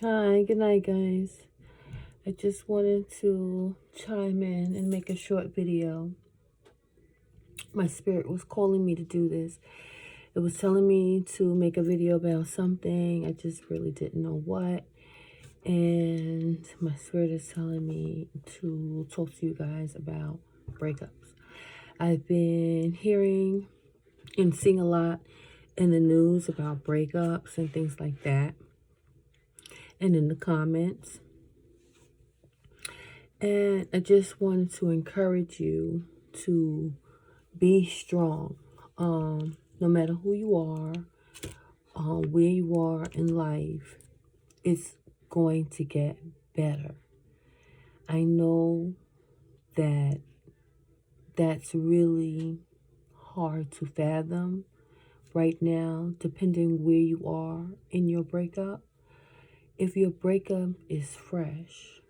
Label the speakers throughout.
Speaker 1: Hi, good night, guys. I just wanted to chime in and make a short video. My spirit was calling me to do this. It was telling me to make a video about something. I just really didn't know what. And my spirit is telling me to talk to you guys about breakups. I've been hearing and seeing a lot in the news about breakups and things like that, and in the comments. And I just wanted to encourage you to be strong. No matter who you are, where you are in life, it's going to get better. I know that that's really hard to fathom right now, depending where you are in your breakup. If your breakup is fresh,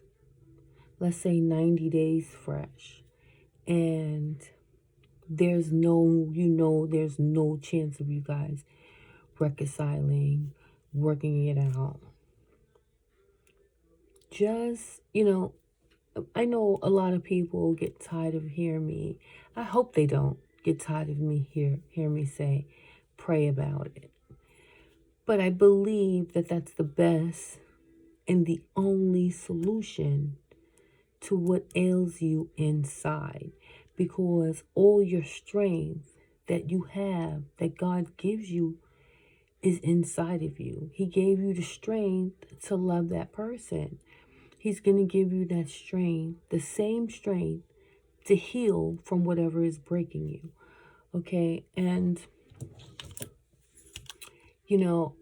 Speaker 1: let's say 90 days fresh, and there's no chance of you guys reconciling, working it out. Just, I know a lot of people get tired of hearing me. I hope they don't get tired of me hear me say, pray about it. But I believe that that's the best and the only solution to what ails you inside, because all your strength that you have, that God gives you, is inside of you. He gave you the strength to love that person. He's going to give you that strength, the same strength, to heal from whatever is breaking you. Okay? And, you know,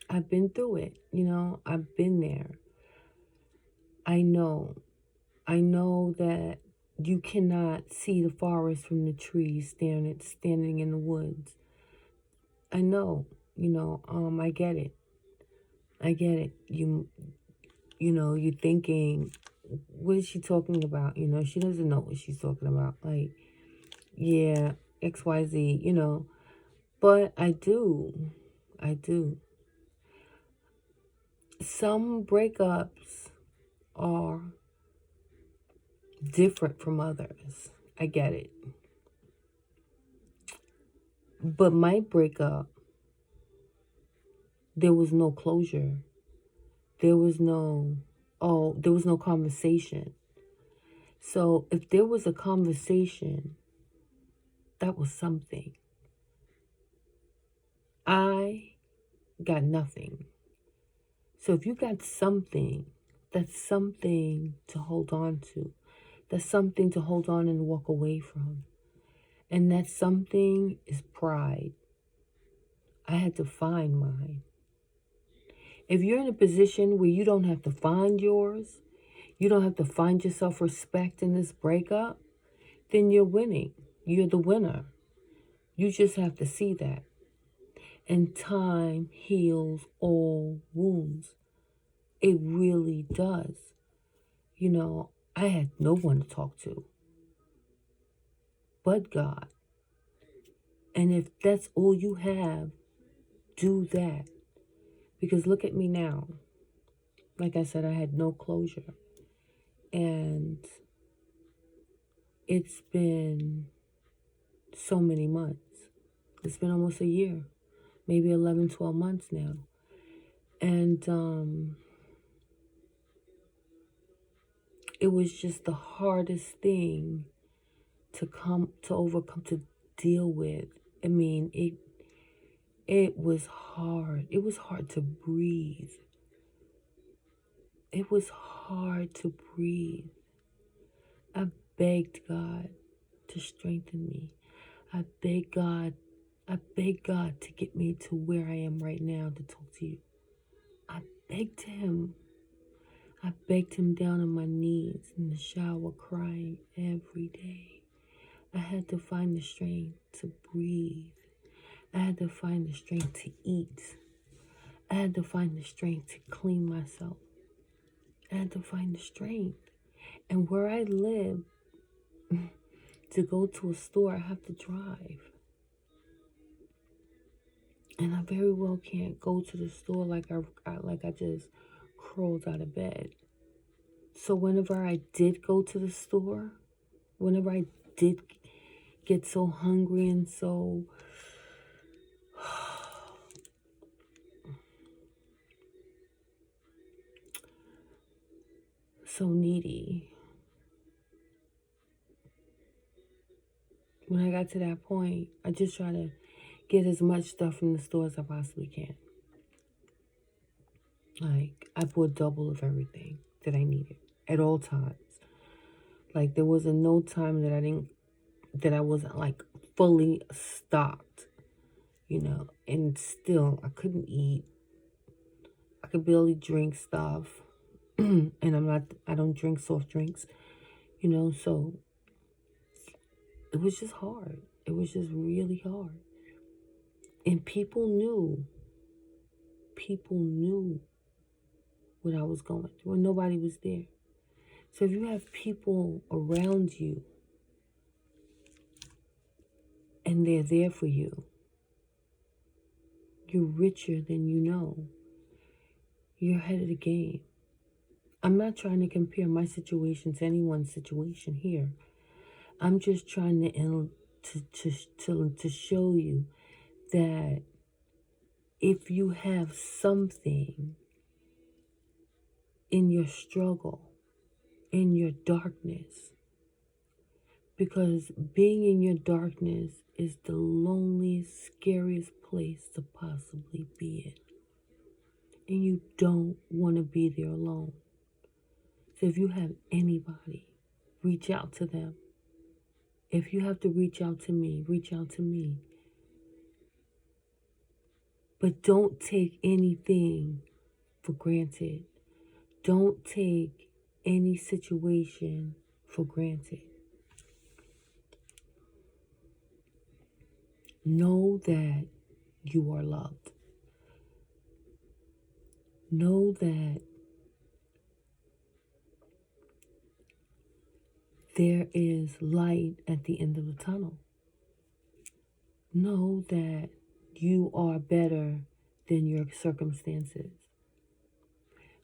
Speaker 1: I've been through it. I've been there. I know. I know that you cannot see the forest from the trees standing in the woods. I know. I get it. I get it. You're thinking, what is she talking about? She doesn't know what she's talking about. Like, yeah, XYZ, but I do. I do. Some breakups are different from others. I get it. But my breakup, there was no closure. There was no conversation. So if there was a conversation, that was something. I got nothing. So if you got something, that's something to hold on to. That's something to hold on and walk away from. And that something is pride. I had to find mine. If you're in a position where you don't have to find yours, you don't have to find your self-respect in this breakup, then you're winning. You're the winner. You just have to see that. And time heals all wounds. It really does. I had no one to talk to but God. And if that's all you have, do that. Because look at me now. Like I said, I had no closure. And it's been so many months. It's been almost a year. Maybe 11, 12 months now. And it was just the hardest thing to overcome, to deal with. I mean, it was hard. It was hard to breathe. It was hard to breathe. I begged God to strengthen me. I begged God to get me to where I am right now to talk to you. I begged him. I begged him down on my knees in the shower, crying every day. I had to find the strength to breathe. I had to find the strength to eat. I had to find the strength to clean myself. I had to find the strength. And where I live, to go to a store, I have to drive. And I very well can't go to the store like I just crawled out of bed. So whenever I did go to the store, whenever I did get so hungry and so needy, when I got to that point, I just try to get as much stuff from the store as I possibly can. Like, I bought double of everything that I needed at all times. Like, there wasn't no time that I wasn't like fully stocked, and still I couldn't eat. I could barely drink stuff. And I don't drink soft drinks, so it was just hard. It was just really hard. And people knew what I was going through, and nobody was there. So if you have people around you and they're there for you, you're richer than you know. You're ahead of the game. I'm not trying to compare my situation to anyone's situation here. I'm just trying to show you that if you have something in your struggle, in your darkness, because being in your darkness is the loneliest, scariest place to possibly be in. And you don't want to be there alone. So if you have anybody, reach out to them. If you have to reach out to me, reach out to me. But don't take anything for granted. Don't take any situation for granted. Know that you are loved. Know that there is light at the end of the tunnel. Know that you are better than your circumstances.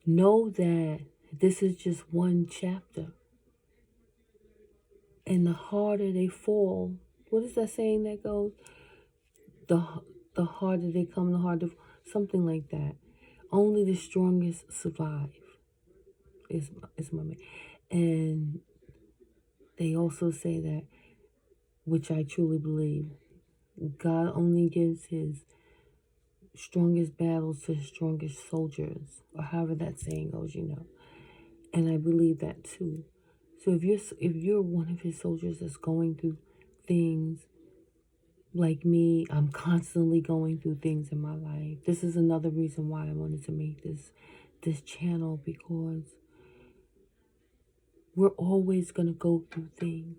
Speaker 1: Know that this is just one chapter. And the harder they fall, what is that saying that goes? The harder they come, the harder, something like that. Only the strongest survive is my man. And they also say that, which I truly believe, God only gives his strongest battles to his strongest soldiers, or however that saying goes, And I believe that too. So if you're one of his soldiers that's going through things like me, I'm constantly going through things in my life. This is another reason why I wanted to make this channel, because we're always going to go through things.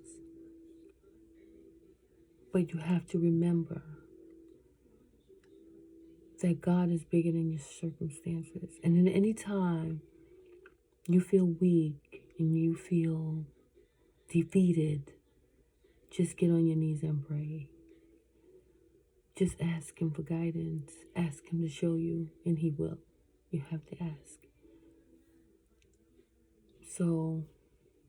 Speaker 1: But you have to remember that God is bigger than your circumstances. And at any time you feel weak and you feel defeated, just get on your knees and pray. Just ask him for guidance. Ask him to show you, and he will. You have to ask. So,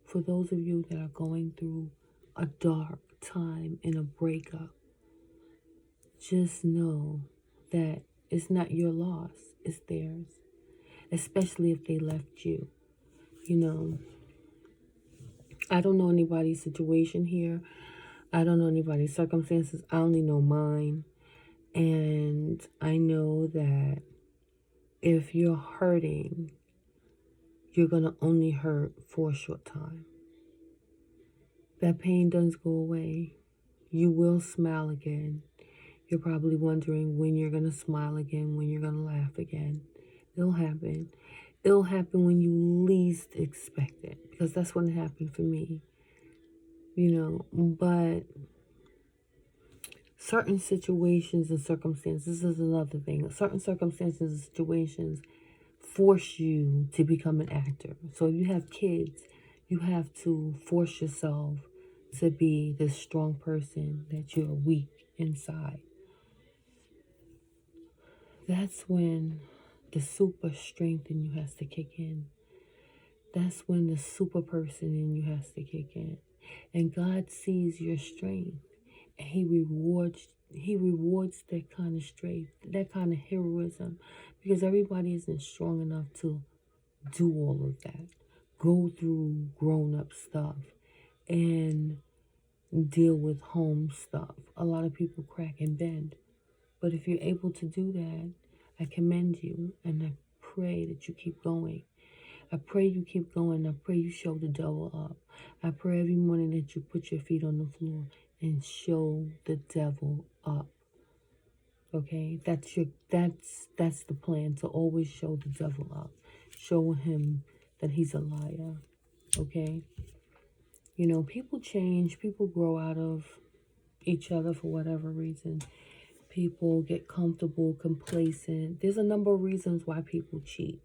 Speaker 1: for those of you that are going through a dark time in a breakup, just know that it's not your loss, it's theirs. Especially if they left you. I don't know anybody's situation here. I don't know anybody's circumstances. I only know mine. And I know that if you're hurting, you're going to only hurt for a short time. That pain doesn't go away. You will smile again. You're probably wondering when you're going to smile again, when you're going to laugh again. It'll happen. It'll happen when you least expect it, because that's when it happened for me. But certain situations and circumstances, this is another thing. Certain circumstances and situations force you to become an actor. So if you have kids, you have to force yourself to be this strong person that you're weak inside. That's when the super strength in you has to kick in. That's when the super person in you has to kick in. And God sees your strength, and he rewards that kind of strength, that kind of heroism, because everybody isn't strong enough to do all of that. Go through grown up stuff and deal with home stuff. A lot of people crack and bend. But if you're able to do that, I commend you, and I pray that you keep going. I pray you keep going. I pray you show the devil up. I pray every morning that you put your feet on the floor and show the devil up. Okay? That's the plan, to always show the devil up. Show him that he's a liar. Okay? You know, people change, people grow out of each other for whatever reason. People get comfortable, complacent. There's a number of reasons why people cheat.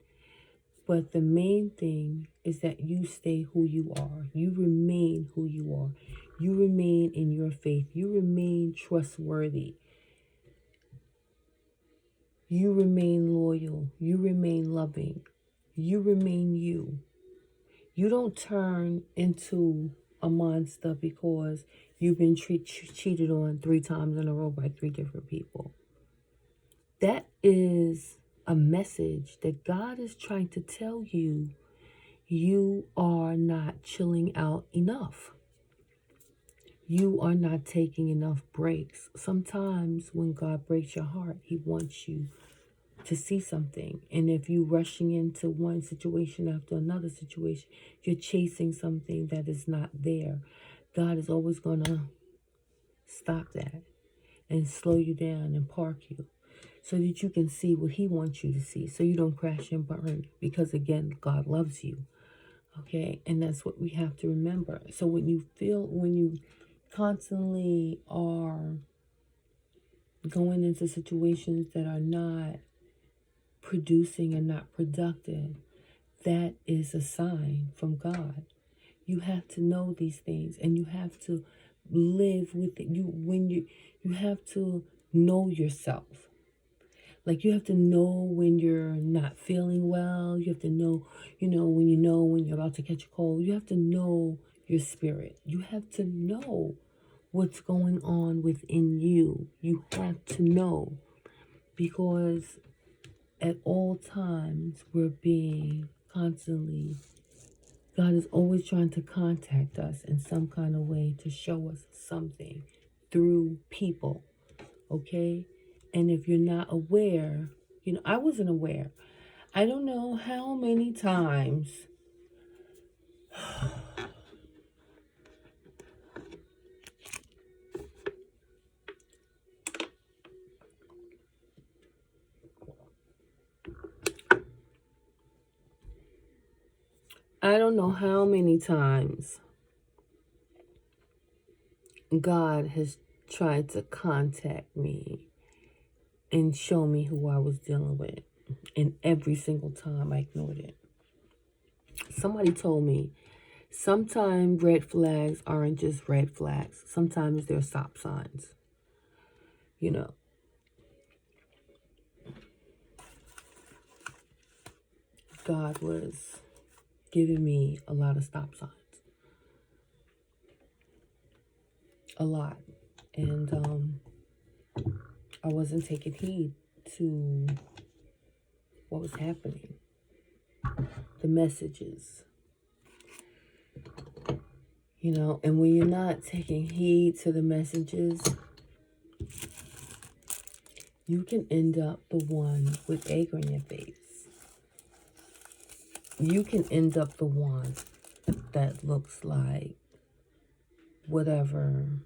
Speaker 1: But the main thing is that you stay who you are. You remain who you are. You remain in your faith. You remain trustworthy. You remain loyal. You remain loving. You remain you. You don't turn into a monster because you've been cheated on 3 times in a row by 3 different people. That is a message that God is trying to tell you. You are not chilling out enough. You are not taking enough breaks. Sometimes when God breaks your heart, he wants you to see something. And if you're rushing into one situation after another situation, you're chasing something that is not there. God is always going to stop that and slow you down and park you, so that you can see what he wants you to see, so you don't crash and burn, because again, God loves you. Okay, and that's what we have to remember. So when you constantly are going into situations that are not producing and not productive, that is a sign from God. You have to know these things, and you have to live with it. You have to know yourself. Like, you have to know when you're not feeling well. You have to know, when you're about to catch a cold. You have to know your spirit. You have to know what's going on within you. You have to know, because at all times we're being constantly, God is always trying to contact us in some kind of way to show us something through people. Okay? And if you're not aware, I wasn't aware. I don't know how many times God has tried to contact me and show me who I was dealing with. And every single time I ignored it. Somebody told me, sometimes red flags aren't just red flags. Sometimes they're stop signs. God was giving me a lot of stop signs. A lot. And I wasn't taking heed to what was happening. The messages. And when you're not taking heed to the messages, you can end up the one with egg on your face. You can end up the one that looks like whatever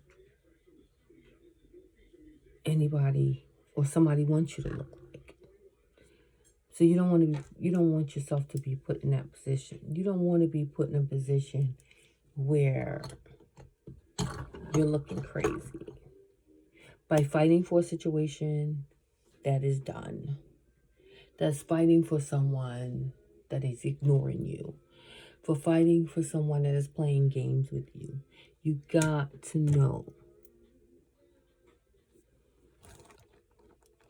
Speaker 1: anybody or somebody wants you to look like. So you don't want yourself to be put in that position. You don't want to be put in a position where you're looking crazy by fighting for a situation that is done. That's fighting for someone that is ignoring you. For fighting for someone that is playing games with you. You got to know